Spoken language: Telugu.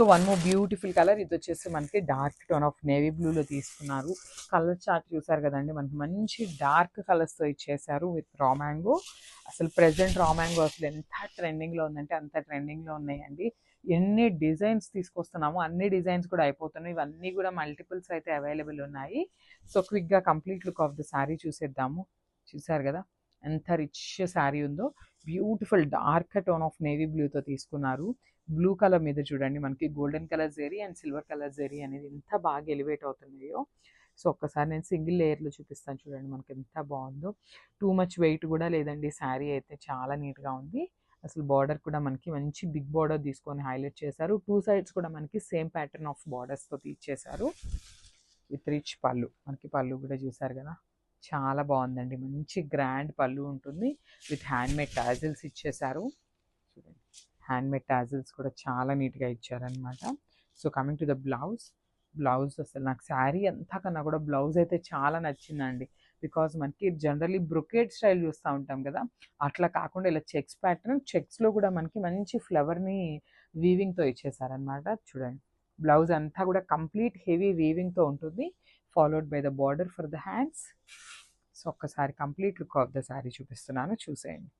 So one more beautiful colour, ఇది వచ్చేసి మనకి డార్క్ టోన్ ఆఫ్ నేవీ బ్లూలో తీసుకున్నారు. కలర్ చార్ట్ చూసారు కదండి, మనకి మంచి డార్క్ కలర్స్తో ఇచ్చేసారు విత్ రా మ్యాంగో. అసలు ప్రెజెంట్ రా మ్యాంగో అసలు ఎంత ట్రెండింగ్లో ఉందంటే అంత ట్రెండింగ్లో ఉన్నాయండి. ఎన్ని డిజైన్స్ తీసుకొస్తున్నాము, అన్ని డిజైన్స్ కూడా అయిపోతున్నాయి. ఇవన్నీ కూడా మల్టిపుల్స్ అయితే అవైలబుల్ ఉన్నాయి. సో క్విక్గా complete look of the sari చూసేద్దాము. చూసారు కదా ఎంత రిచ్ శారీ ఉందో. Beautiful dark tone of navy బ్లూతో తీసుకున్నారు. బ్లూ కలర్ మీద చూడండి మనకి golden colour zari and silver colour zari అనేది ఎంత బాగా ఎలివేట్ అవుతున్నాయో. సో ఒక్కసారి నేను సింగిల్ లేయర్లో చూపిస్తాను చూడండి మనకి ఎంత బాగుందో. టూ మచ్ వెయిట్ కూడా లేదండి, శారీ అయితే చాలా నీట్గా ఉంది. అసలు బార్డర్ కూడా మనకి మంచి బిగ్ బార్డర్ తీసుకొని హైలైట్ చేశారు. టూ సైడ్స్ కూడా మనకి సేమ్ ప్యాటర్న్ ఆఫ్ బార్డర్స్తో ఇచ్చేసారు విత్ రిచ్ పళ్ళు. మనకి పళ్ళు కూడా చూసారు కదా చాలా బాగుందండి, మంచి గ్రాండ్ పళ్ళు ఉంటుంది విత్ హ్యాండ్మేడ్ టాజిల్స్ ఇచ్చేసారు. చూడండి హ్యాండ్మేడ్ టాజిల్స్ కూడా చాలా నీట్గా ఇచ్చారనమాట. So coming to the blouse. Blouse అసలు నాకు శారీ అంతా కన్నా కూడా బ్లౌజ్ అయితే చాలా నచ్చిందండి. బికాజ్ మనకి జనరల్లీ బ్రొకేడ్ స్టైల్ చూస్తూ ఉంటాం కదా, అట్లా కాకుండా ఇలా చెక్స్ ప్యాటర్న్, చెక్స్లో కూడా మనకి మంచి ఫ్లవర్ని వీవింగ్తో ఇచ్చేసారనమాట. చూడండి బ్లౌజ్ అంతా కూడా కంప్లీట్ హెవీ వీవింగ్తో ఉంటుంది, followed by the border for the hands. So ఒక్కసారి complete look of the sari చూపిస్తున్నాను చూసేయండి.